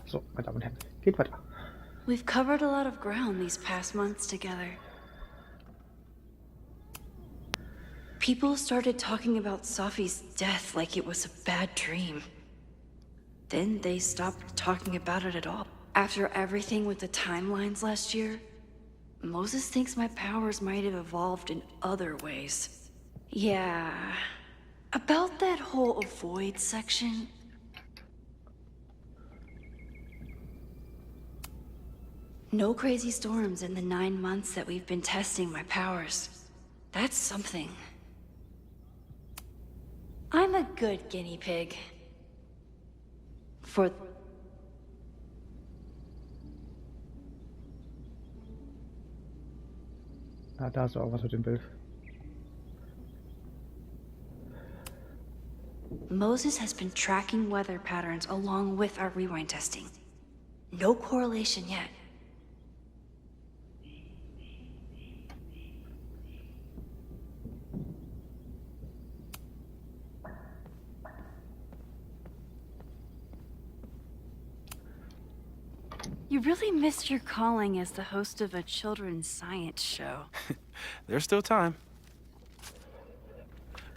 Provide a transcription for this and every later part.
So, meine Damen und Herren, geht weiter. We've covered a lot of ground these past months together. People started talking about Safi's death like it was a bad dream. Then they stopped talking about it at all. After everything with the timelines last year, Moses thinks my powers might have evolved in other ways. Yeah. About that whole avoid section, no crazy storms in the 9 months that we've been testing my powers. That's something. I'm a good guinea pig. For... Da ist auch was mit dem Bild. Moses has been tracking weather patterns along with our rewind testing. No correlation yet. You really missed your calling as the host of a children's science show. There's still time.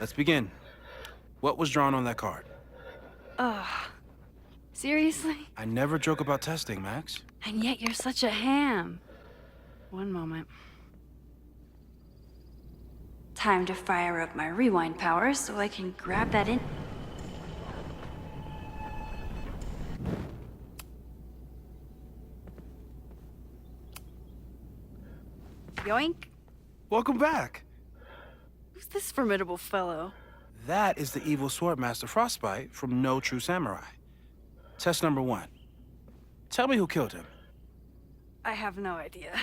Let's begin. What was drawn on that card? Ugh. Seriously? I never joke about testing, Max. And yet you're such a ham. One moment. Time to fire up my rewind powers so I can grab that in. Yoink. Welcome back. Who's this formidable fellow? That is the evil Swordmaster Frostbite from No True Samurai. Test number 1. Tell me who killed him. I have no idea.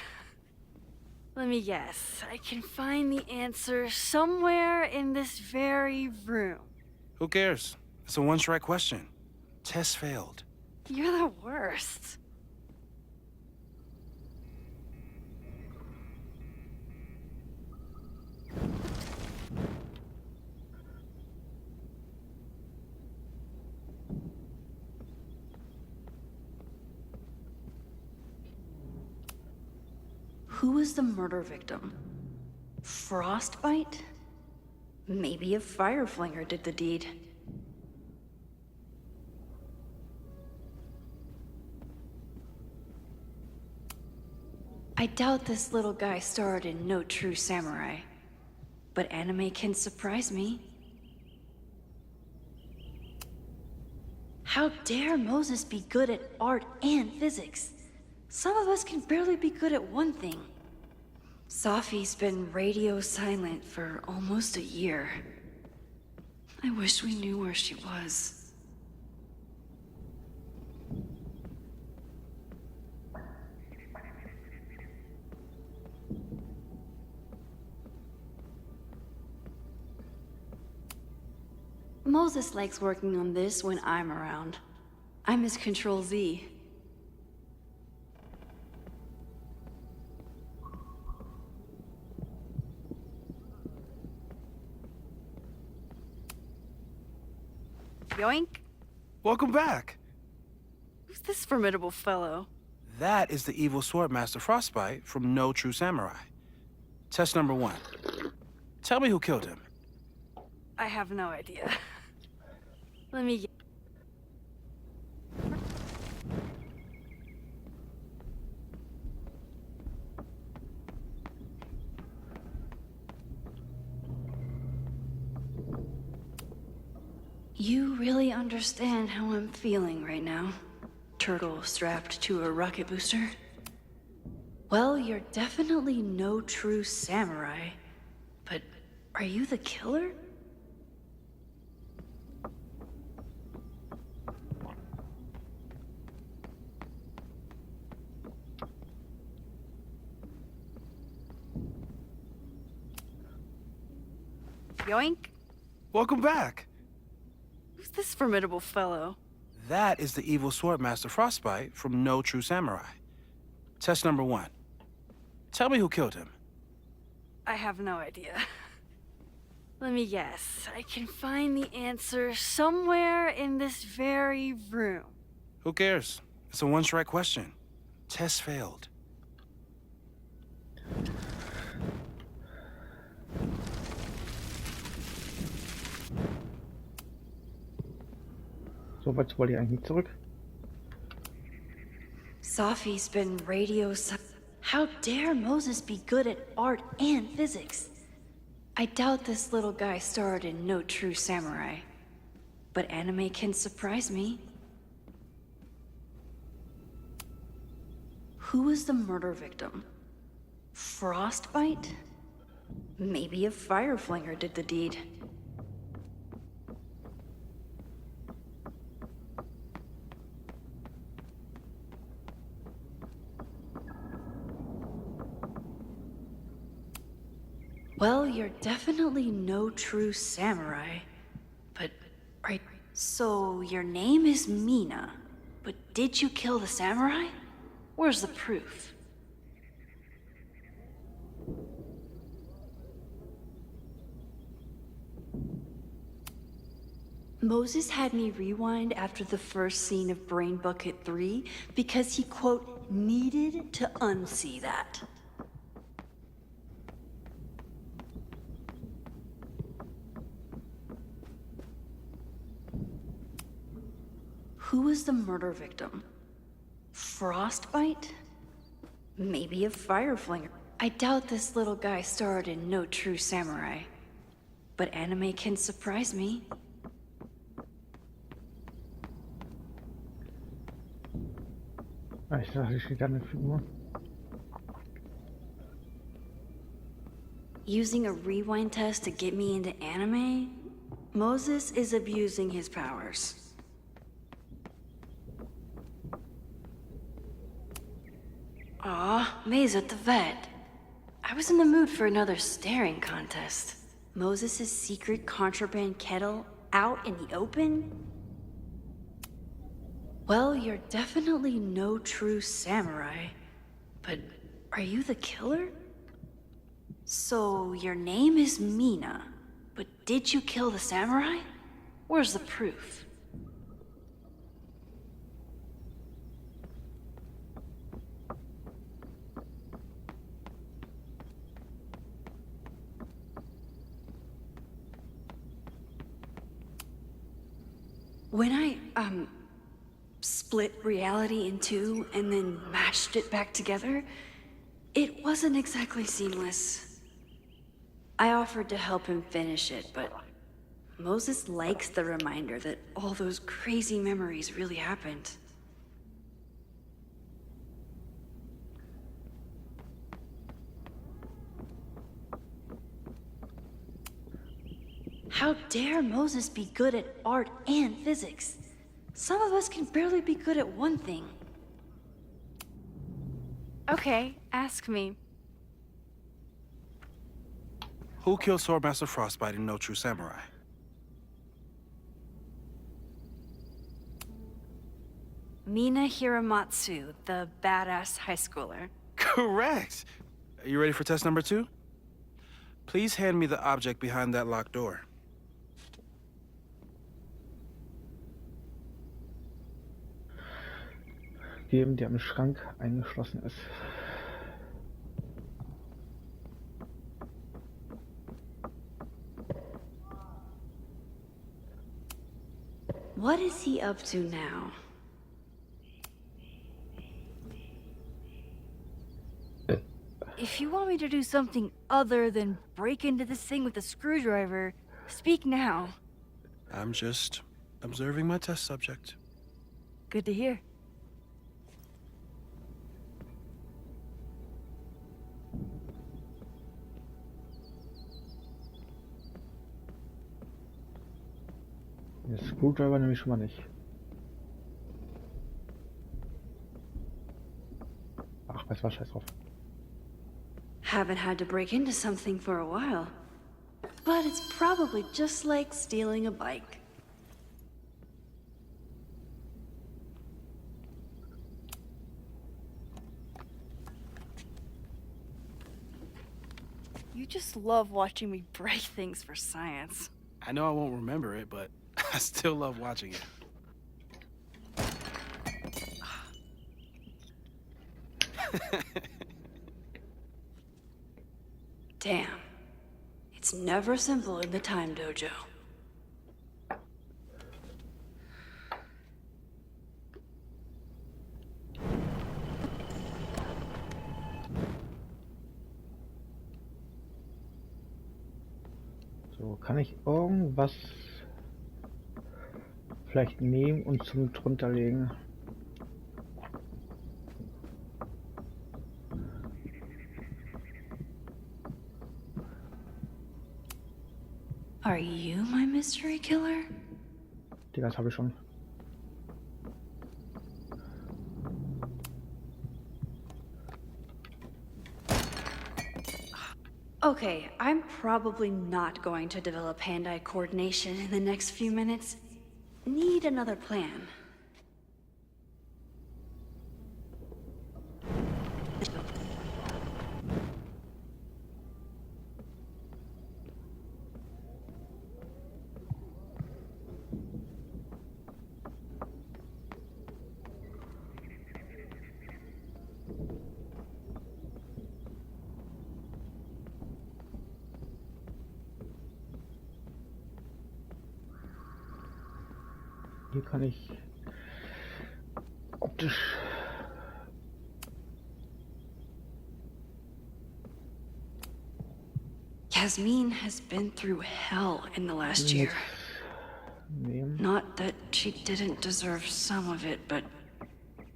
Let me guess. I can find the answer somewhere in this very room. Who cares? It's a one-strike question. Test failed. You're the worst. Who was the murder victim? Frostbite? Maybe a Fireflinger did the deed. I doubt this little guy starred in No True Samurai. But anime can surprise me. How dare Moses be good at art and physics? Some of us can barely be good at one thing. Safi's been radio silent for almost a year. I wish we knew where she was. Moses likes working on this when I'm around. I'm his Control Z. Yoink. Welcome back. Who's this formidable fellow? That is the evil Swordmaster Frostbite from No True Samurai. Test number 1. Tell me who killed him. I have no idea. Let me... You really understand how I'm feeling right now? Turtle strapped to a rocket booster? Well, you're definitely no true samurai. But are you the killer? Yoink. Welcome back. Who's this formidable fellow? That is the evil Swordmaster Frostbite from No True Samurai. Test number 1. Tell me who killed him. I have no idea. Let me guess. I can find the answer somewhere in this very room. Who cares? It's a one-strike question. Test failed. So weit wollte ich eigentlich nicht zurück. Sophie's been How dare Moses be good at art and physics? I doubt this little guy starred in No True Samurai. But anime can surprise me. Who was the murder victim? Frostbite? Maybe a fireflinger did the deed. Well, you're definitely no true samurai. But, right, so your name is Mina. But did you kill the samurai? Where's the proof? Moses had me rewind after the first scene of Brain Bucket 3 because he, quote, needed to unsee that. Who was the murder victim? Frostbite? Maybe a fireflinger. I doubt this little guy starred in No True Samurai. But anime can surprise me. Ich dachte, ich kriege eine Figur. Using a rewind test to get me into anime? Moses is abusing his powers. Aw, May's at the vet. I was in the mood for another staring contest. Moses' secret contraband kettle out in the open? Well, you're definitely no true samurai. But are you the killer? So your name is Mina, but did you kill the samurai? Where's the proof? When I, split reality in two and then mashed it back together, it wasn't exactly seamless. I offered to help him finish it, but Moses likes the reminder that all those crazy memories really happened. How dare Moses be good at art and physics? Some of us can barely be good at one thing. Okay, ask me. Who killed Swordmaster Frostbite in No True Samurai? Mina Hiramatsu, the badass high schooler. Correct! Are you ready for test number 2? Please hand me the object behind that locked door. Geben, der im Schrank eingeschlossen ist. What is he up to now? If you want me to do something other than break into this thing with a screwdriver, speak now. I'm just observing my test subject. Good to hear. Den Screwdriver nehme ich schon mal nicht. Ach, weiß was, scheiß drauf. Haven't had to break into something for a while. But it's probably just like stealing a bike. You just love watching me break things for science. I know I won't remember it, but I still love watching it. Damn. It's never simple in the Time Dojo. So, kann ich irgendwas vielleicht nehmen und zum drunter legen? Are you my mystery killer? Die das habe ich schon. Okay, I'm probably not going to develop hand-eye coordination in the next few minutes. Need another plan. Hier kann ich optisch. Yasmin has been through hell in the last year. Nehmen. Not that she didn't deserve some of it, but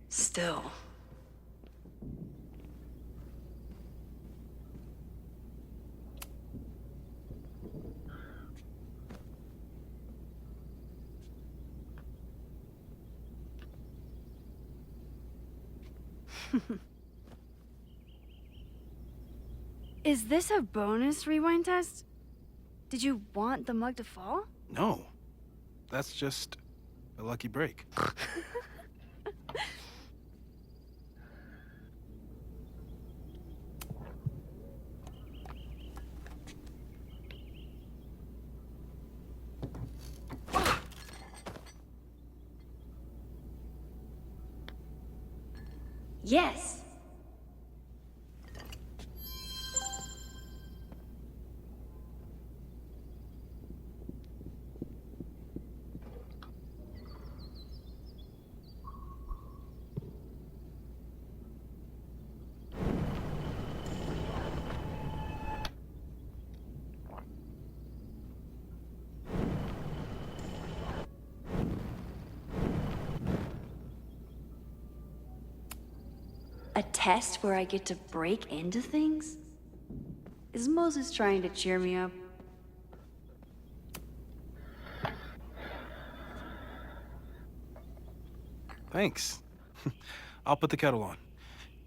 still. Is this a bonus rewind test? Did you want the mug to fall? No. That's just a lucky break. Yes! A test where I get to break into things? Is Moses trying to cheer me up? Thanks. I'll put the kettle on.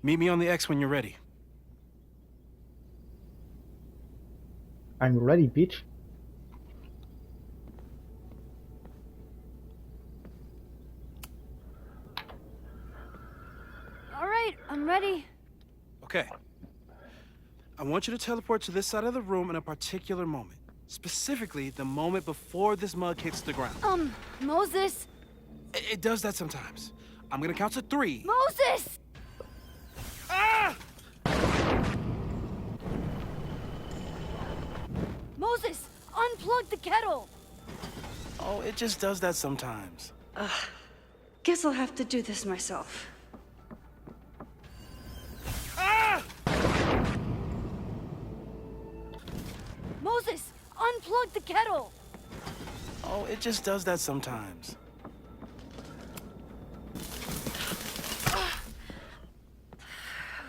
Meet me on the X when you're ready. I'm ready, bitch. All right, I'm ready. Okay. I want you to teleport to this side of the room in a particular moment. Specifically, the moment before this mug hits the ground. Moses! It does that sometimes. I'm gonna count to 3. Moses! Ah! Moses! Unplug the kettle! Oh, it just does that sometimes. Guess I'll have to do this myself. Ah! Moses! Unplug the kettle! Oh, it just does that sometimes.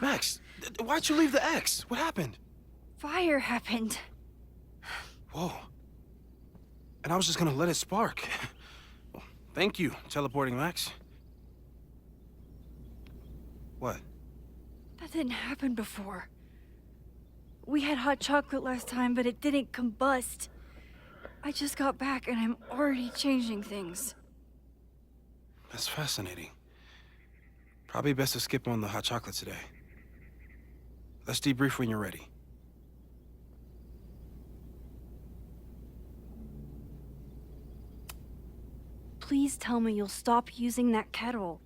Max, why'd you leave the X? What happened? Fire happened. Whoa. And I was just gonna let it spark. Well, thank you, teleporting Max. What? That didn't happen before. We had hot chocolate last time, but it didn't combust. I just got back and I'm already changing things. That's fascinating. Probably best to skip on the hot chocolate today. Let's debrief when you're ready. Please tell me you'll stop using that kettle.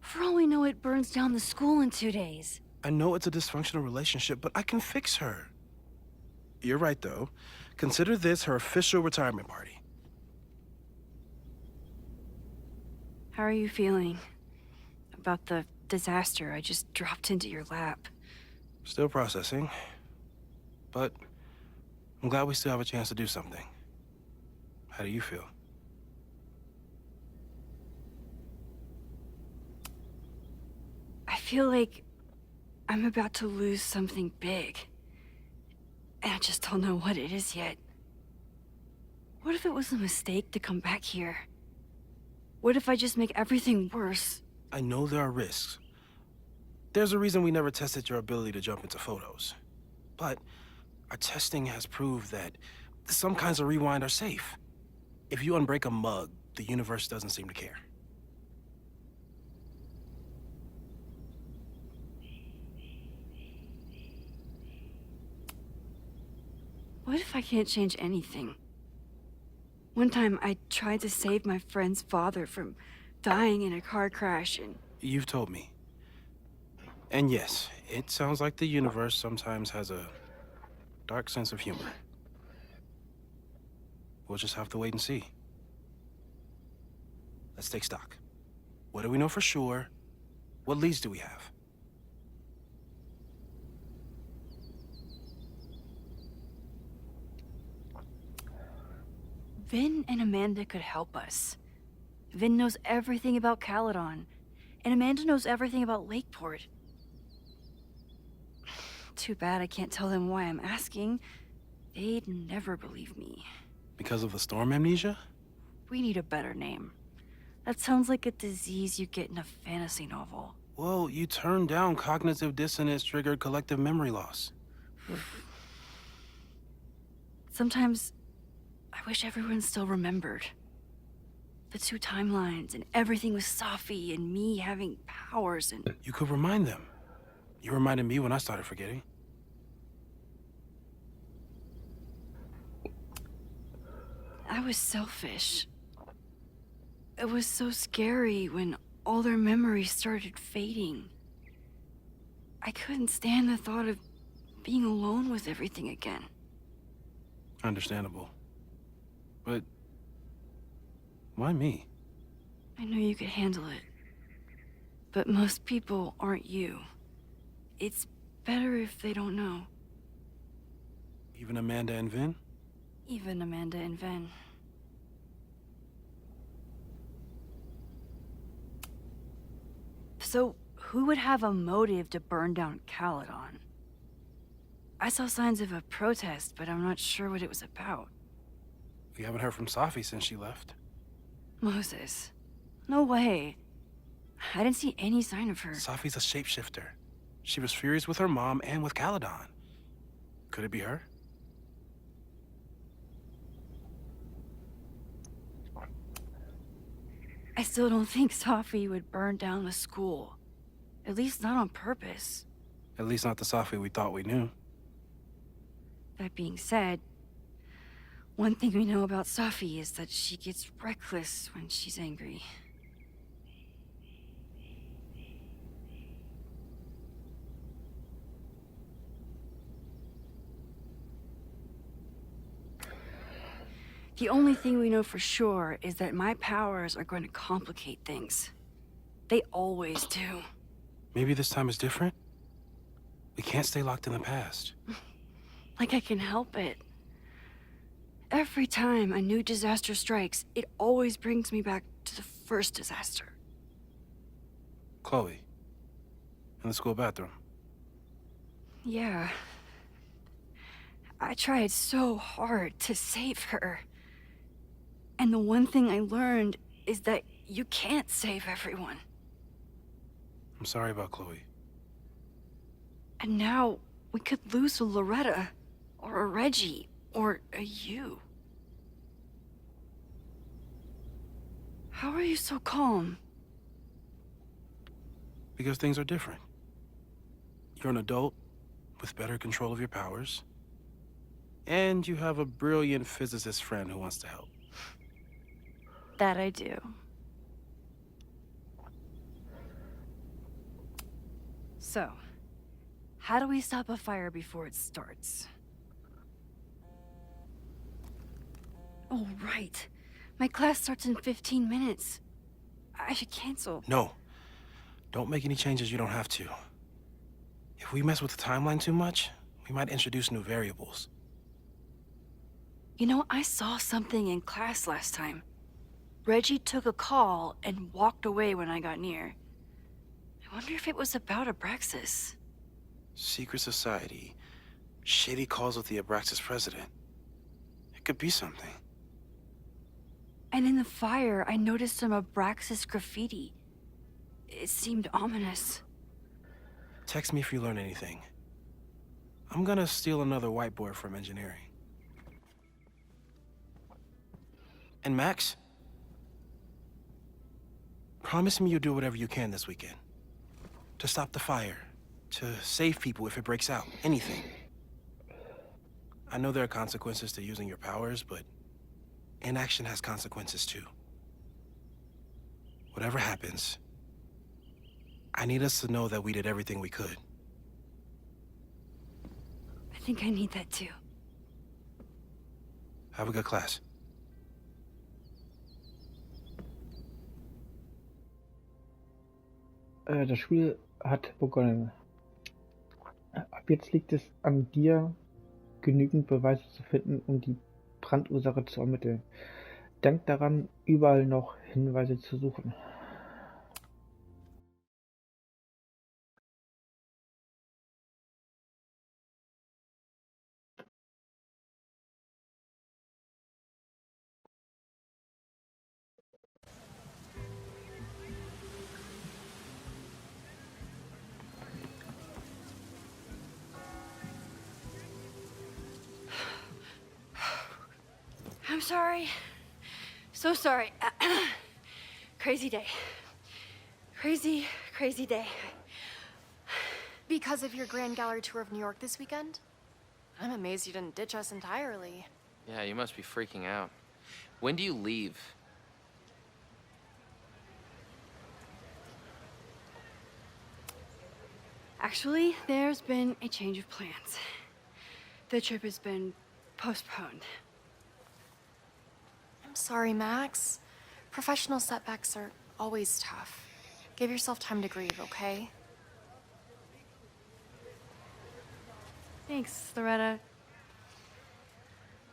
For all we know, it burns down the school in 2 days. I know it's a dysfunctional relationship, but I can fix her. You're right, though. Consider this her official retirement party. How are you feeling about the disaster I just dropped into your lap? Still processing. But I'm glad we still have a chance to do something. How do you feel? I feel like I'm about to lose something big. And I just don't know what it is yet. What if it was a mistake to come back here? What if I just make everything worse? I know there are risks. There's a reason we never tested your ability to jump into photos. But our testing has proved that some kinds of rewind are safe. If you unbreak a mug, the universe doesn't seem to care. What if I can't change anything? One time I tried to save my friend's father from dying in a car crash and... You've told me. And yes, it sounds like the universe sometimes has a dark sense of humor. We'll just have to wait and see. Let's take stock. What do we know for sure? What leads do we have? Vin and Amanda could help us. Vin knows everything about Caledon, and Amanda knows everything about Lakeport. Too bad I can't tell them why I'm asking. They'd never believe me. Because of the storm amnesia? We need a better name. That sounds like a disease you get in a fantasy novel. Well, you turned down cognitive dissonance triggered collective memory loss. Sometimes I wish everyone still remembered. The 2 timelines and everything with Safi and me having powers and... You could remind them. You reminded me when I started forgetting. I was selfish. It was so scary when all their memories started fading. I couldn't stand the thought of being alone with everything again. Understandable. But why me? I knew you could handle it. But most people aren't you. It's better if they don't know. Even Amanda and Vin? Even Amanda and Ven. So, who would have a motive to burn down Caledon? I saw signs of a protest, but I'm not sure what it was about. We haven't heard from Safi since she left. Moses. No way. I didn't see any sign of her. Safi's a shapeshifter. She was furious with her mom and with Caledon. Could it be her? I still don't think Safi would burn down the school. At least not on purpose. At least not the Safi we thought we knew. That being said, one thing we know about Safi is that she gets reckless when she's angry. The only thing we know for sure is that my powers are going to complicate things. They always do. Maybe this time is different? We can't stay locked in the past. Like I can help it. Every time a new disaster strikes, it always brings me back to the first disaster. Chloe. In the school bathroom. Yeah. I tried so hard to save her. And the one thing I learned is that you can't save everyone. I'm sorry about Chloe. And now we could lose a Loretta, or a Reggie, or a you. How are you so calm? Because things are different. You're an adult with better control of your powers. And you have a brilliant physicist friend who wants to help. That I do. So, how do we stop a fire before it starts? Oh, right. My class starts in 15 minutes. I should cancel. No. Don't make any changes you don't have to. If we mess with the timeline too much, we might introduce new variables. You know, I saw something in class last time. Reggie took a call and walked away when I got near. I wonder if it was about Abraxas. Secret society. Shady calls with the Abraxas president. It could be something. And in the fire, I noticed some Abraxas graffiti. It seemed ominous. Text me if you learn anything. I'm gonna steal another whiteboard from engineering. And Max? Promise me you'll do whatever you can this weekend. To stop the fire. To save people if it breaks out. Anything. I know there are consequences to using your powers, but inaction has consequences too. Whatever happens, I need us to know that we did everything we could. I think I need that too. Have a good class. Das Spiel hat begonnen. Ab jetzt liegt es an dir, genügend Beweise zu finden, um die Brandursache zu ermitteln. Denk daran, überall noch Hinweise zu suchen. I'm sorry. So sorry. Crazy day. Crazy, crazy day. Because of your Grand Gallery tour of New York this weekend? I'm amazed you didn't ditch us entirely. Yeah, you must be freaking out. When do you leave? Actually, there's been a change of plans. The trip has been postponed. I'm sorry, Max. Professional setbacks are always tough. Give yourself time to grieve, okay? Thanks, Loretta.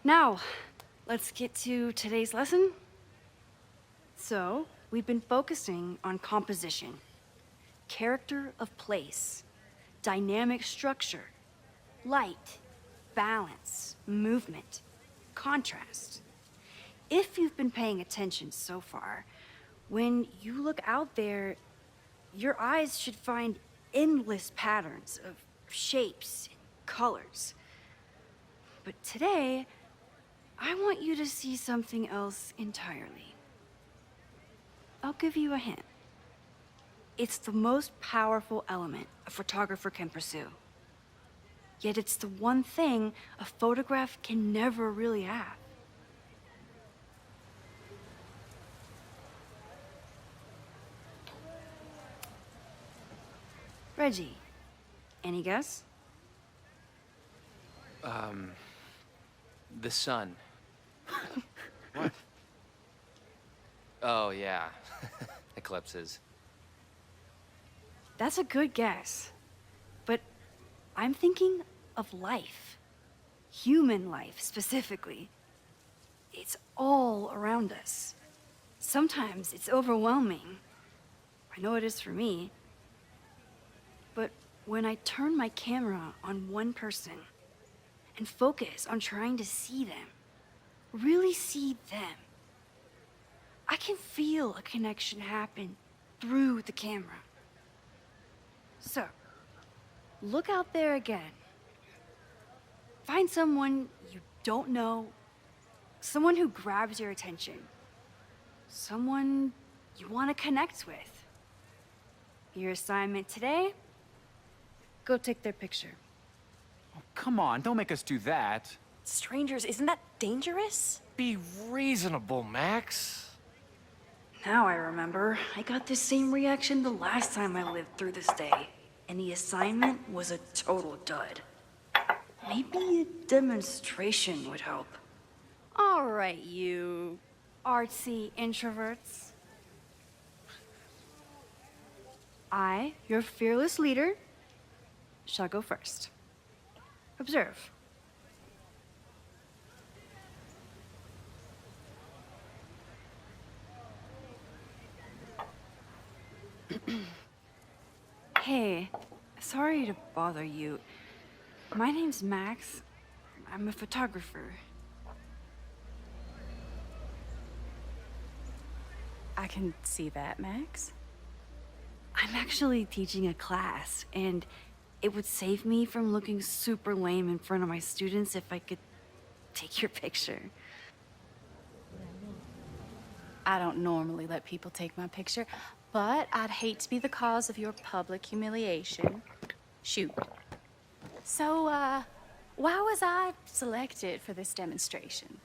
Now, let's get to today's lesson. So, we've been focusing on composition, character of place, dynamic structure, light, balance, movement, contrast. If you've been paying attention so far, when you look out there, your eyes should find endless patterns of shapes and colors. But today, I want you to see something else entirely. I'll give you a hint. It's the most powerful element a photographer can pursue. Yet it's the one thing a photograph can never really have. Reggie, any guess? The sun. What? Oh, yeah. Eclipses. That's a good guess. But I'm thinking of life. Human life, specifically. It's all around us. Sometimes it's overwhelming. I know it is for me. But when I turn my camera on one person and focus on trying to see them, really see them, I can feel a connection happen through the camera. So, look out there again. Find someone you don't know, someone who grabs your attention, someone you want to connect with. Your assignment today? Go take their picture. Oh, come on, don't make us do that. Strangers, isn't that dangerous? Be reasonable, Max. Now I remember. I got the same reaction the last time I lived through this day. and the assignment was a total dud. Maybe a demonstration would help. All right, you artsy introverts. I, your fearless leader, shall go first. Observe. Hey, sorry to bother you. My name's Max. I'm a photographer. I can see that, Max. I'm actually teaching a class, and it would save me from looking super lame in front of my students if I could take your picture. I don't normally let people take my picture, but I'd hate to be the cause of your public humiliation. Shoot. So, why was I selected for this demonstration?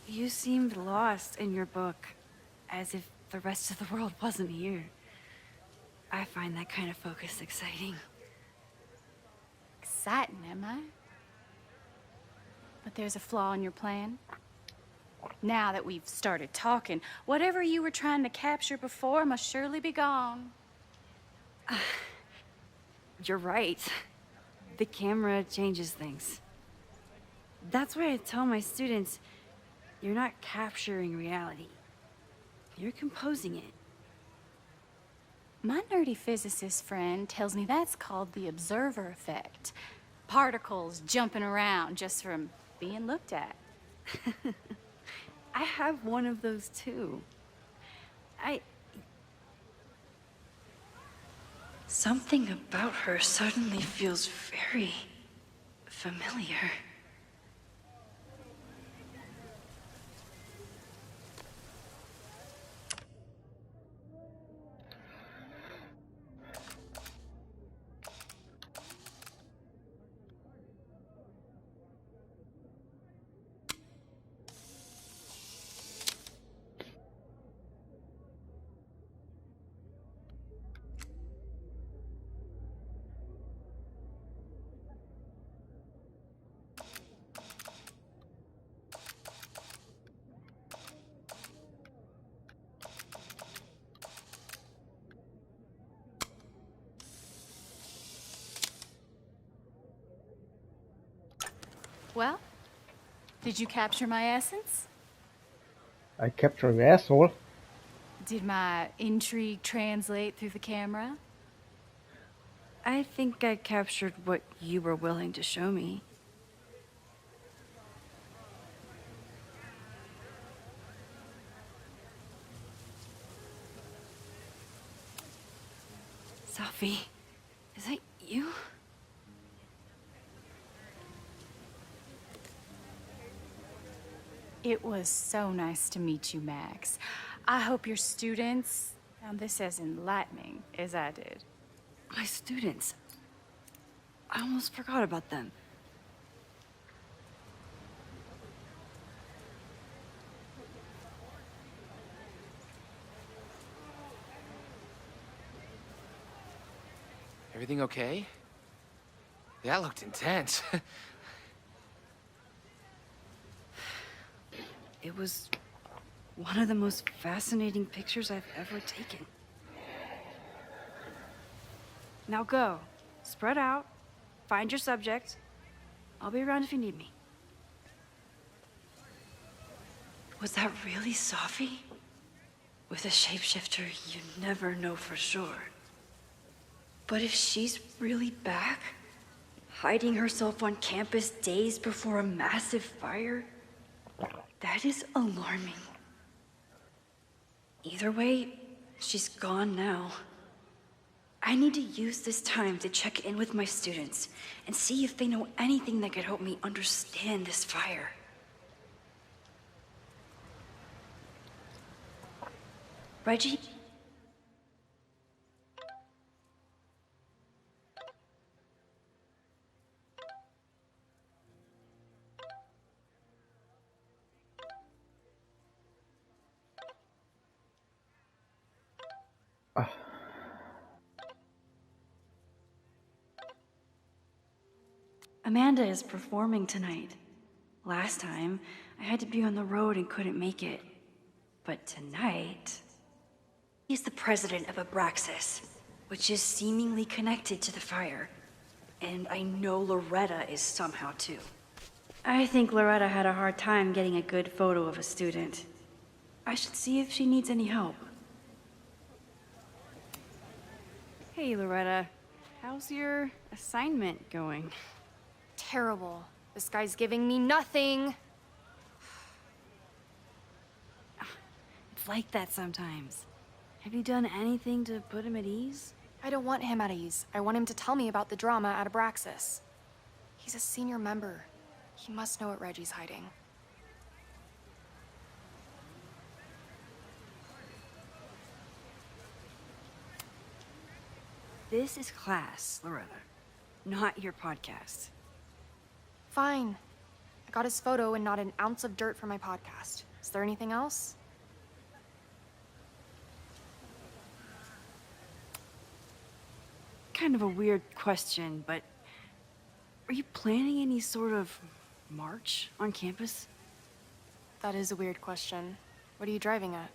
You seemed lost in your book, as if the rest of the world wasn't here. I find that kind of focus exciting. Exciting, am I? But there's a flaw in your plan. Now that we've started talking, whatever you were trying to capture before must surely be gone. You're right. The camera changes things. That's why I tell my students, you're not capturing reality. You're composing it. My nerdy physicist friend tells me that's called the observer effect. Particles jumping around just from being looked at. I have one of those too. Something about her suddenly feels very familiar. Well, did you capture my essence? I capture the asshole. Did my intrigue translate through the camera? I think I captured what you were willing to show me. Sophie, is that you? It was so nice to meet you, Max. I hope your students found this as enlightening as I did. My students. I almost forgot about them. Everything okay? That looked intense. It was one of the most fascinating pictures I've ever taken. Now go. Spread out. Find your subject. I'll be around if you need me. Was that really Sophie? With a shapeshifter, you never know for sure. But if she's really back, hiding herself on campus days before a massive fire, that is alarming. Either way, she's gone now. I need to use this time to check in with my students and see if they know anything that could help me understand this fire. Reggie? Amanda is performing tonight. Last time, I had to be on the road and couldn't make it. But tonight... He's the president of Abraxas, which is seemingly connected to the fire. And I know Loretta is somehow too. I think Loretta had a hard time getting a good photo of a student. I should see if she needs any help. Hey, Loretta. How's your assignment going? Terrible. This guy's giving me nothing. It's like that sometimes. Have you done anything to put him at ease? I don't want him at ease. I want him to tell me about the drama at Abraxas. He's a senior member. He must know what Reggie's hiding. This is class, Loretta, not your podcast. Fine. I got his photo and not an ounce of dirt for my podcast. Is there anything else? Kind of a weird question, but are you planning any sort of march on campus? That is a weird question. What are you driving at?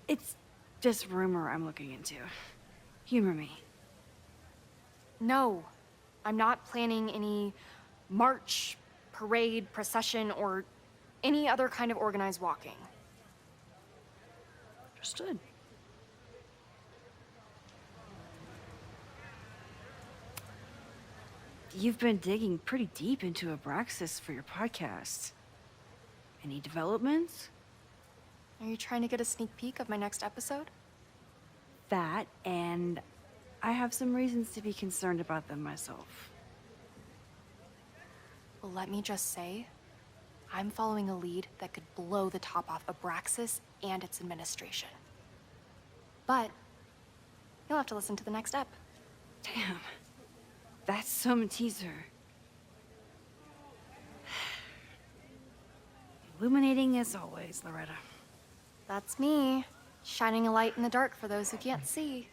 It's just rumor I'm looking into. Humor me. No. I'm not planning any march, parade, procession, or any other kind of organized walking. Understood. You've been digging pretty deep into Abraxas for your podcast. Any developments? Are you trying to get a sneak peek of my next episode? That, and I have some reasons to be concerned about them myself. Well, let me just say, I'm following a lead that could blow the top off Abraxas and its administration. But you'll have to listen to the next ep. Damn. That's some teaser. Illuminating as always, Loretta. That's me, shining a light in the dark for those who can't see.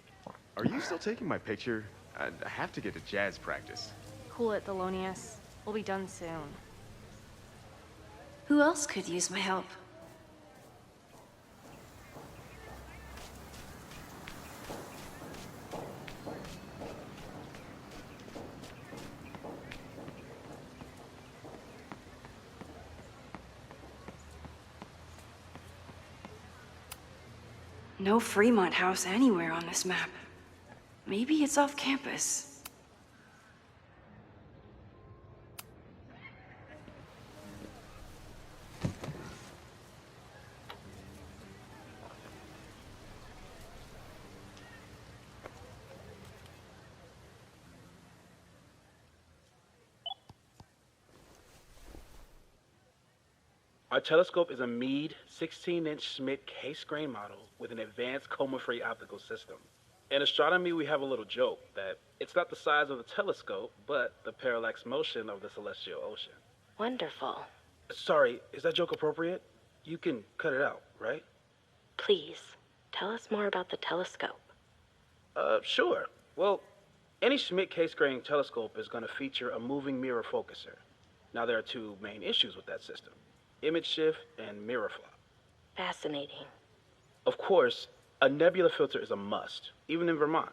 Are you still taking my picture? I have to get to jazz practice. Cool it, Thelonious. We'll be done soon. Who else could use my help? No Fremont House anywhere on this map. Maybe it's off campus. Our telescope is a Meade 16-inch Schmidt case-grain model with an advanced coma-free optical system. In astronomy, we have a little joke that it's not the size of the telescope, but the parallax motion of the celestial ocean. Wonderful. Sorry, is that joke appropriate? You can cut it out, right? Please, tell us more about the telescope. Sure. Well, any Schmidt case-grain telescope is going to feature a moving mirror focuser. Now, there are two main issues with that system: image shift and mirror flop. Fascinating. Of course, a nebula filter is a must, even in Vermont.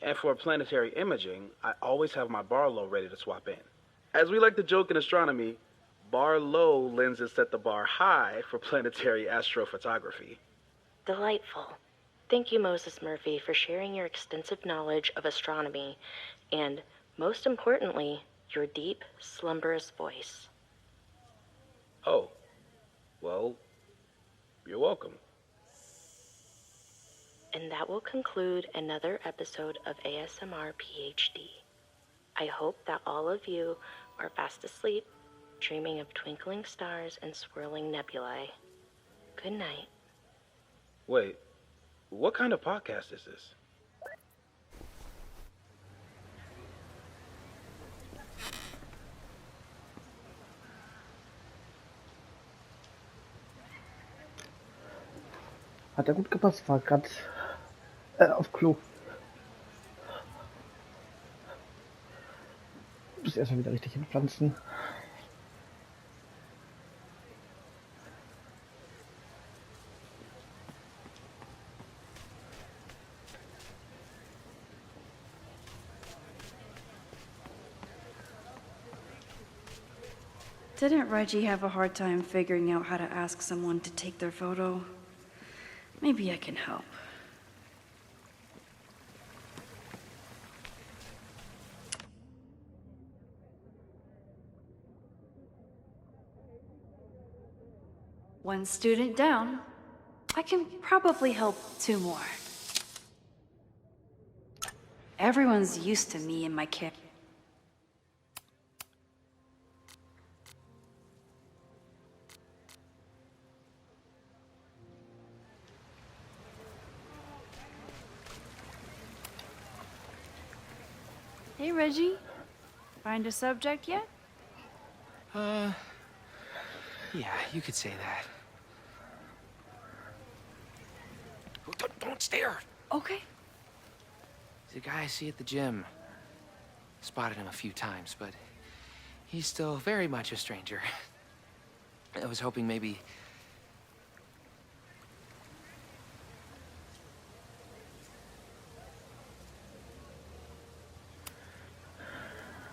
And for planetary imaging, I always have my Barlow ready to swap in. As we like to joke in astronomy, Barlow lenses set the bar high for planetary astrophotography. Delightful. Thank you, Moses Murphy, for sharing your extensive knowledge of astronomy and, most importantly, your deep, slumberous voice. Oh, well, you're welcome. And that will conclude another episode of ASMR PhD. I hope that all of you are fast asleep, dreaming of twinkling stars and swirling nebulae. Good night. Wait, what kind of podcast is this? Hat er gut gepasst, war gerade auf Klo. Das erstmal wieder richtig hinpflanzen. Didn't Reggie have a hard time figuring out how to ask someone to take their photo? Maybe I can help. One student down. I can probably help 2 more. Everyone's used to me and my kit. Hey, Reggie. Find a subject yet? Yeah, you could say that. Oh, don't stare! Okay. He's a guy I see at the gym. Spotted him a few times, but he's still very much a stranger. I was hoping maybe...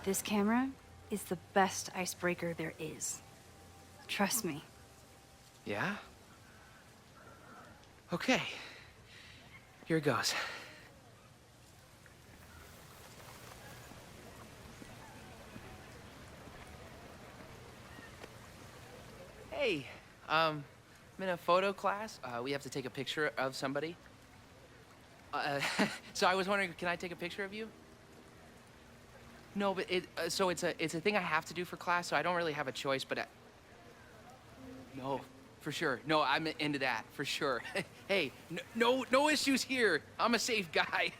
This camera is the best icebreaker there is. Trust me. Yeah? Okay. Here goes. Hey, I'm in a photo class. We have to take a picture of somebody. So I was wondering, can I take a picture of you? No, but so it's a thing I have to do for class, so I don't really have a choice, but no, for sure. No, I'm into that, for sure. Hey, no issues here. I'm a safe guy.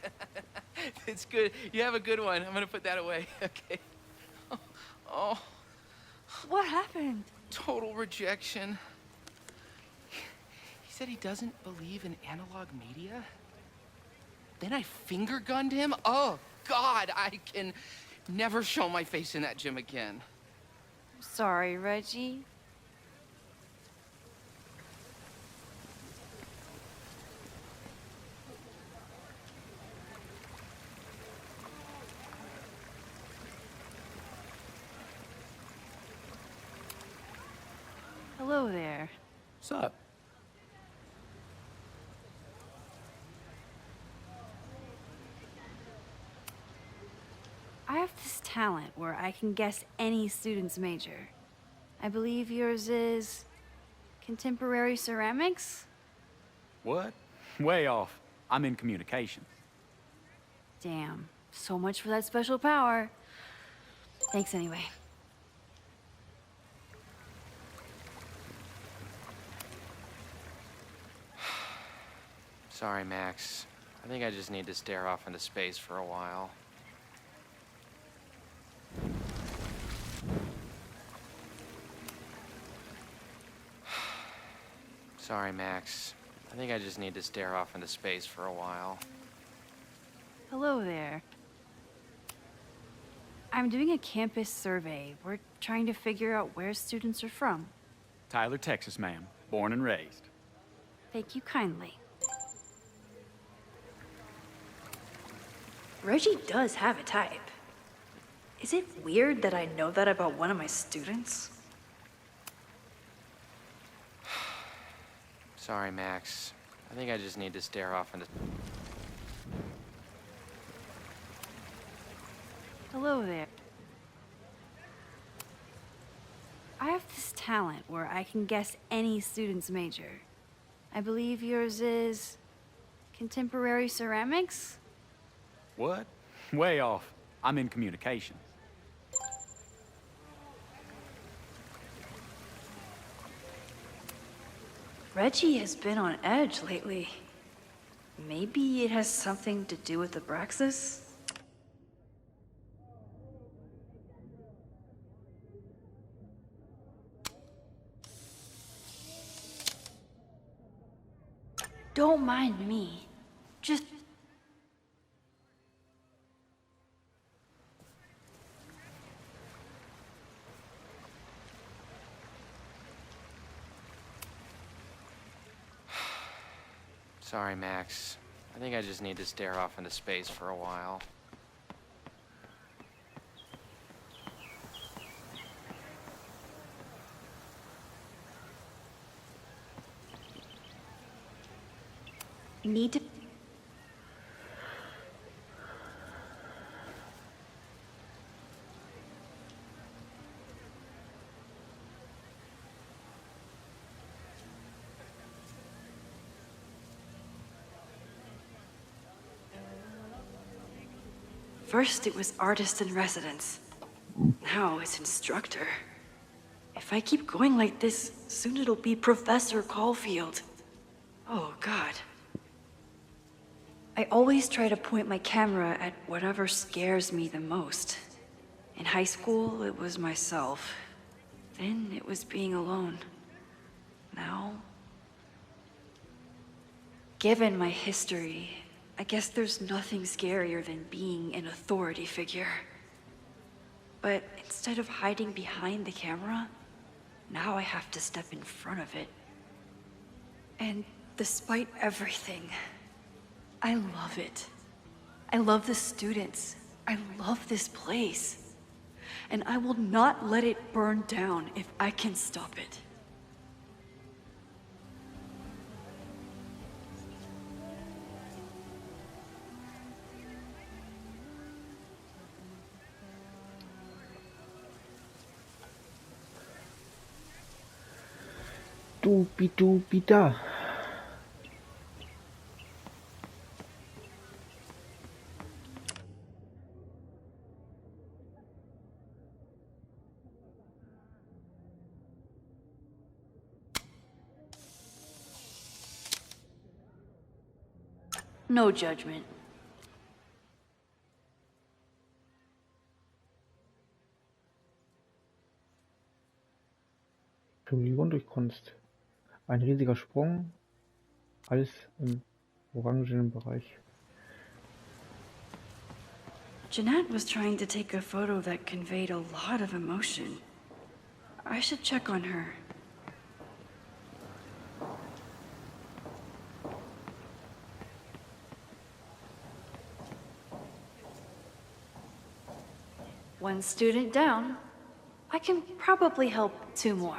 It's good. You have a good one. I'm gonna put that away. Okay. Oh. What happened? Total rejection. He said he doesn't believe in analog media. Then I finger gunned him. Oh, God, I can never show my face in that gym again. Sorry, Reggie. Hello there. What's up? I have this talent where I can guess any student's major. I believe yours is contemporary ceramics? What? Way off. I'm in communications. Damn, so much for that special power. Thanks anyway. Sorry, Max. I think I just need to stare off into space for a while. Sorry, Max. I think I just need to stare off into space for a while. Hello there. I'm doing a campus survey. We're trying to figure out where students are from. Tyler, Texas, ma'am. Born and raised. Thank you kindly. Reggie does have a type. Is it weird that I know that about one of my students? Sorry, Max. I think I just need to stare off into... Hello there. I have this talent where I can guess any student's major. I believe yours is contemporary ceramics? What? Way off. I'm in communications. Reggie has been on edge lately. Maybe it has something to do with Abraxas? Don't mind me. Just... Sorry, Max. I think I just need to stare off into space for a while. Need to. First, it was artist in residence. Now it's instructor. If I keep going like this, soon it'll be Professor Caulfield. Oh, God. I always try to point my camera at whatever scares me the most. In high school, it was myself. Then it was being alone. Now, given my history, I guess there's nothing scarier than being an authority figure. But instead of hiding behind the camera, now I have to step in front of it. And despite everything, I love it. I love the students. I love this place. And I will not let it burn down if I can stop it. Dubi-dubi-da. No judgment. Religion durch Kunst. Ein riesiger Sprung. Alles im orangenen Bereich. Jeanette was trying to take a photo that conveyed a lot of emotion. I should check on her. One student down. I can probably help 2 more.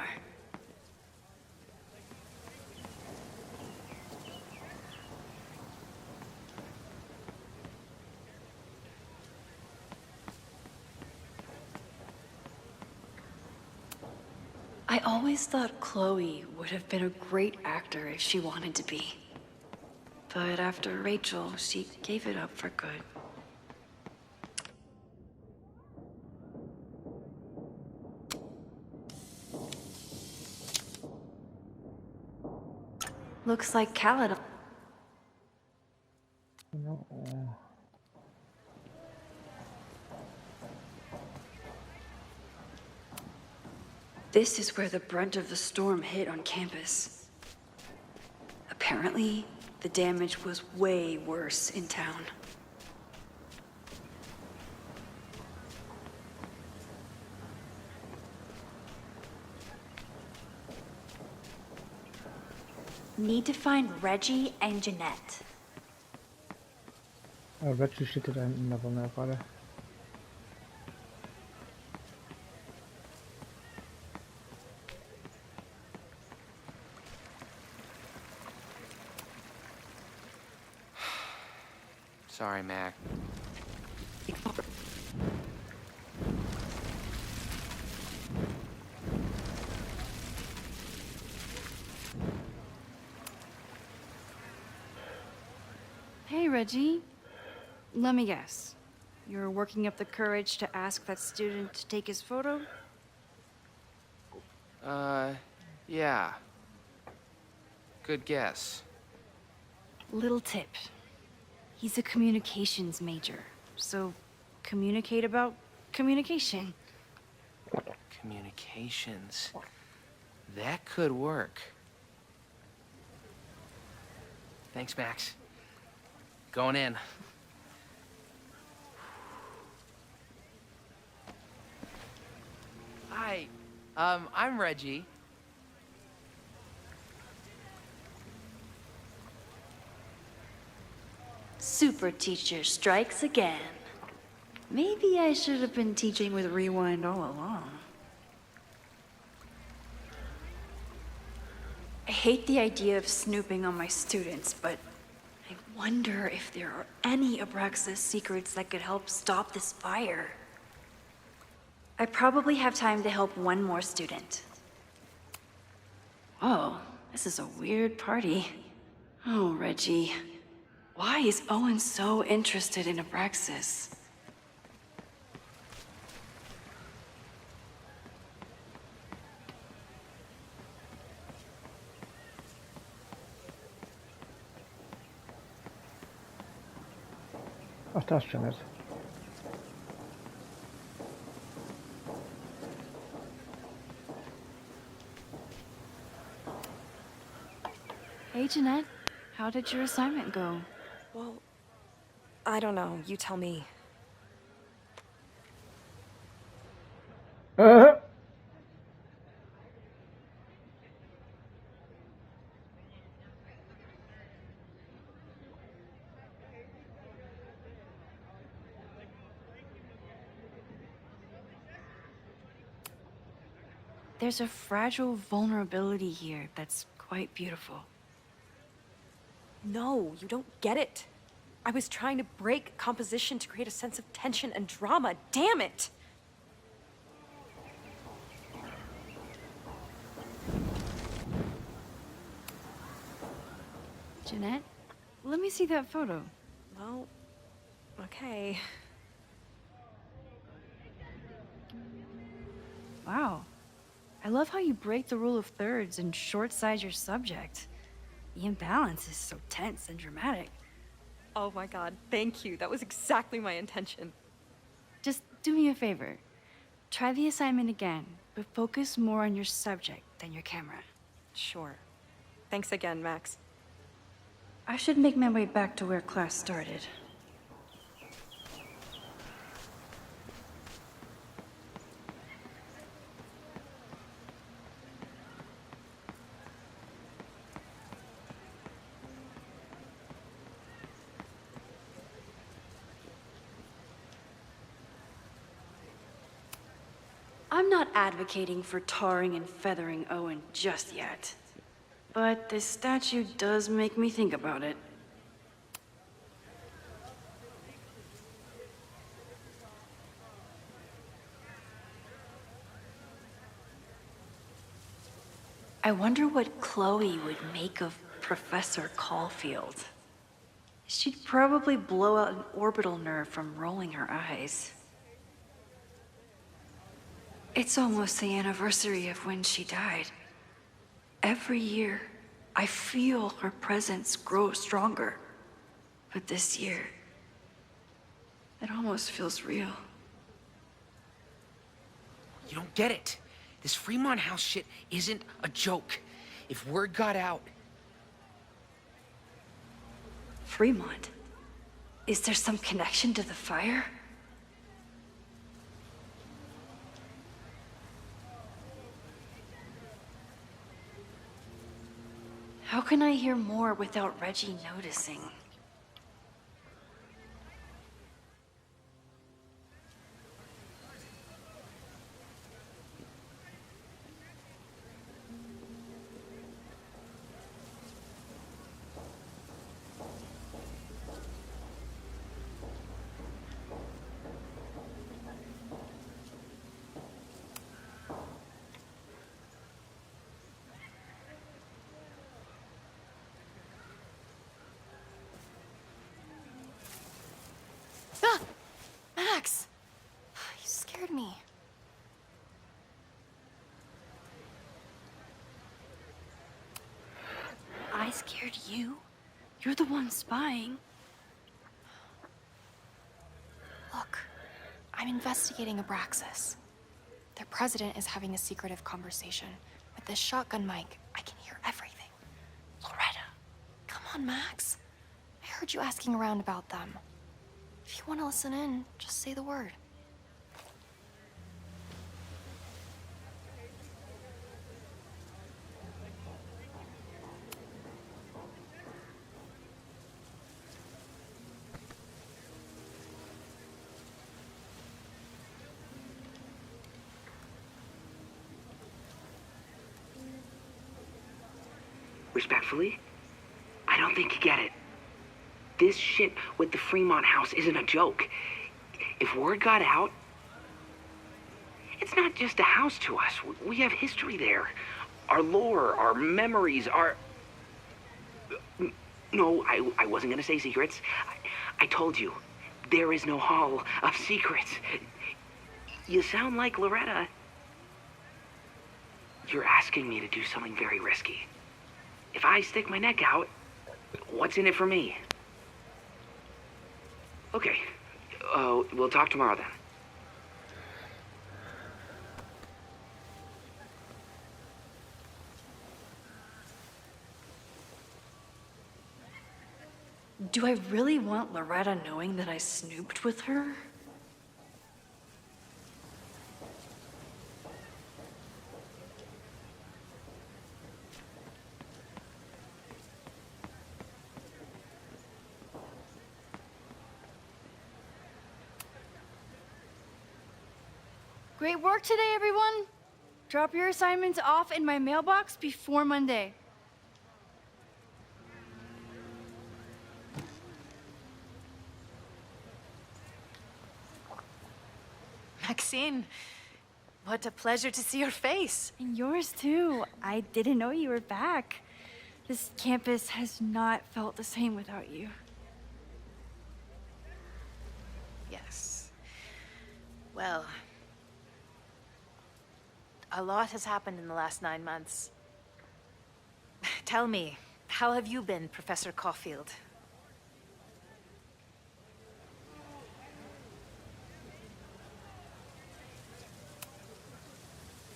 I always thought Chloe would have been a great actor if she wanted to be. But after Rachel, she gave it up for good. Looks like Khaled. No. This is where the brunt of the storm hit on campus. Apparently, the damage was way worse in town. Need to find Reggie and Jeanette. Reggie steht da hinten in der Sonne gerade. Sorry, Mac. Hey, Reggie. Let me guess. You're working up the courage to ask that student to take his photo? Yeah. Good guess. Little tip. He's a communications major, so communicate about communication. Communications. That could work. Thanks, Max. Going in. Hi, I'm Reggie. Super teacher strikes again. Maybe I should have been teaching with Rewind all along. I hate the idea of snooping on my students, but I wonder if there are any Abraxas secrets that could help stop this fire. I probably have time to help one more student. Whoa, this is a weird party. Oh, Reggie. Why is Owen so interested in Abraxas? Ach, da ist Janet. Hey, Jeanette. How did your assignment go? Well, I don't know. You tell me. There's a fragile vulnerability here that's quite beautiful. No, you don't get it. I was trying to break composition to create a sense of tension and drama. Damn it! Jeanette, let me see that photo. Well, okay. Wow. I love how you break the rule of thirds and short-size your subject. The imbalance is so tense and dramatic. Oh my god, thank you. That was exactly my intention. Just do me a favor. Try the assignment again, but focus more on your subject than your camera. Sure. Thanks again, Max. I should make my way back to where class started. I'm not advocating for tarring and feathering Owen just yet. But this statue does make me think about it. I wonder what Chloe would make of Professor Caulfield. She'd probably blow out an orbital nerve from rolling her eyes. It's almost the anniversary of when she died. Every year, I feel her presence grow stronger. But this year, it almost feels real. You don't get it. This Fremont House shit isn't a joke. If word got out... Fremont? Is there some connection to the fire? How can I hear more without Reggie noticing? Ah! Max! You scared me. I scared you? You're the one spying. Look, I'm investigating Abraxas. Their president is having a secretive conversation. With this shotgun mic, I can hear everything. Loretta, come on, Max. I heard you asking around about them. If you want to listen in, just say the word. Respectfully, I don't think you get it. This shit with the Fremont house isn't a joke. If word got out, it's not just a house to us. We have history there. Our lore, our memories, our... No, I wasn't gonna say secrets. I told you, there is no hall of secrets. You sound like Loretta. You're asking me to do something very risky. If I stick my neck out, what's in it for me? Okay. We'll talk tomorrow then. Do I really want Loretta knowing that I snooped with her? Great work today, everyone. Drop your assignments off in my mailbox before Monday. Maxine, what a pleasure to see your face. And yours too. I didn't know you were back. This campus has not felt the same without you. Yes. Well, a lot has happened in the last 9 months. Tell me, how have you been, Professor Caulfield?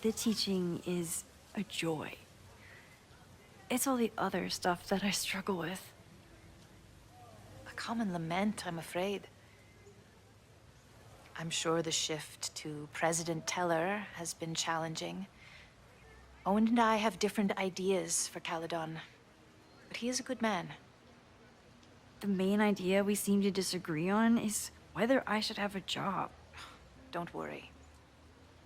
The teaching is a joy. It's all the other stuff that I struggle with. A common lament, I'm afraid. I'm sure the shift to President Teller has been challenging. Owen and I have different ideas for Caledon, but he is a good man. The main idea we seem to disagree on is whether I should have a job. Don't worry.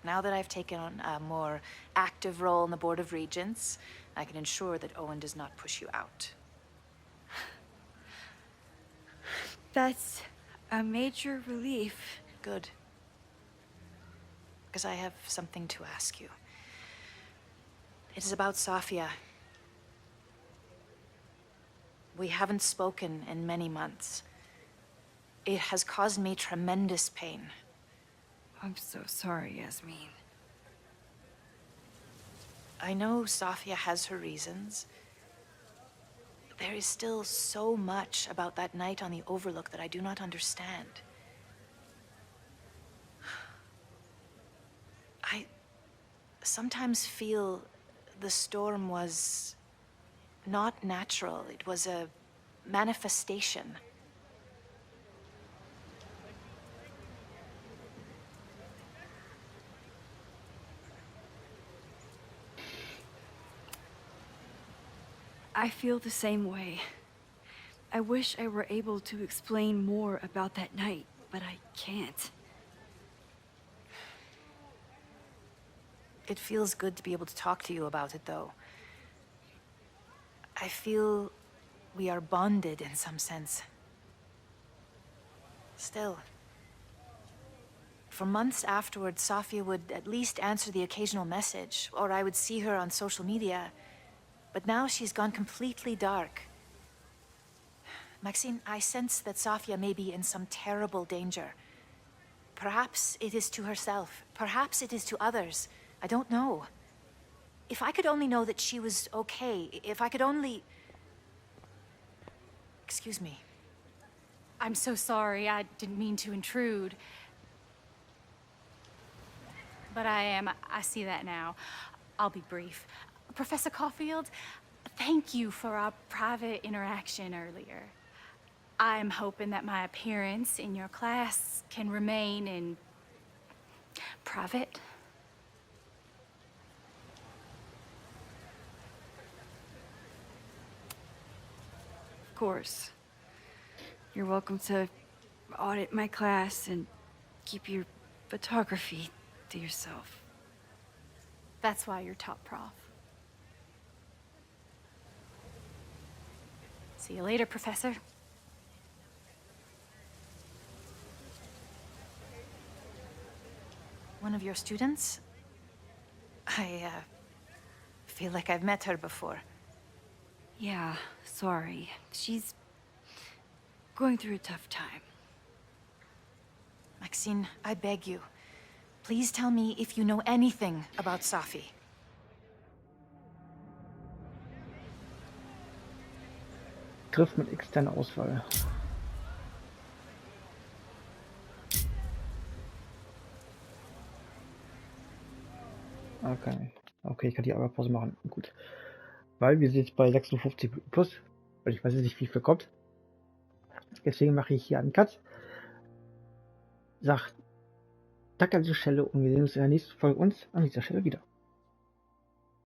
Now that I've taken on a more active role in the Board of Regents, I can ensure that Owen does not push you out. That's a major relief. Good. Because I have something to ask you. It is about Safia. We haven't spoken in many months. It has caused me tremendous pain. I'm so sorry, Yasmin. I know Safia has her reasons. There is still so much about that night on the Overlook that I do not understand. I sometimes feel the storm was not natural. It was a manifestation. I feel the same way. I wish I were able to explain more about that night, but I can't. It feels good to be able to talk to you about it, though. I feel we are bonded in some sense. Still, for months afterwards, Safia would at least answer the occasional message, or I would see her on social media. But now she's gone completely dark. Maxine, I sense that Safia may be in some terrible danger. Perhaps it is to herself. Perhaps it is to others. I don't know. If I could only know that she was okay, if I could only... Excuse me. I'm so sorry. I didn't mean to intrude. But I see that now. I'll be brief. Professor Caulfield, thank you for our private interaction earlier. I'm hoping that my appearance in your class can remain in private. Of course. You're welcome to audit my class and keep your photography to yourself. That's why you're top prof. See you later, Professor. One of your students? I feel like I've met her before. Yeah, sorry. She's going through a tough time. Maxine, I beg you. Please tell me if you know anything about Safi. Griff mit externer Auswahl. Okay. Okay, ich kann die aber Pause machen. Gut. Weil wir sind jetzt bei 56 plus. Weil ich weiß jetzt nicht, wie viel kommt. Deswegen mache ich hier einen Cut. Sag Danke an dieser Stelle und wir sehen uns in der nächsten Folge an dieser Stelle wieder.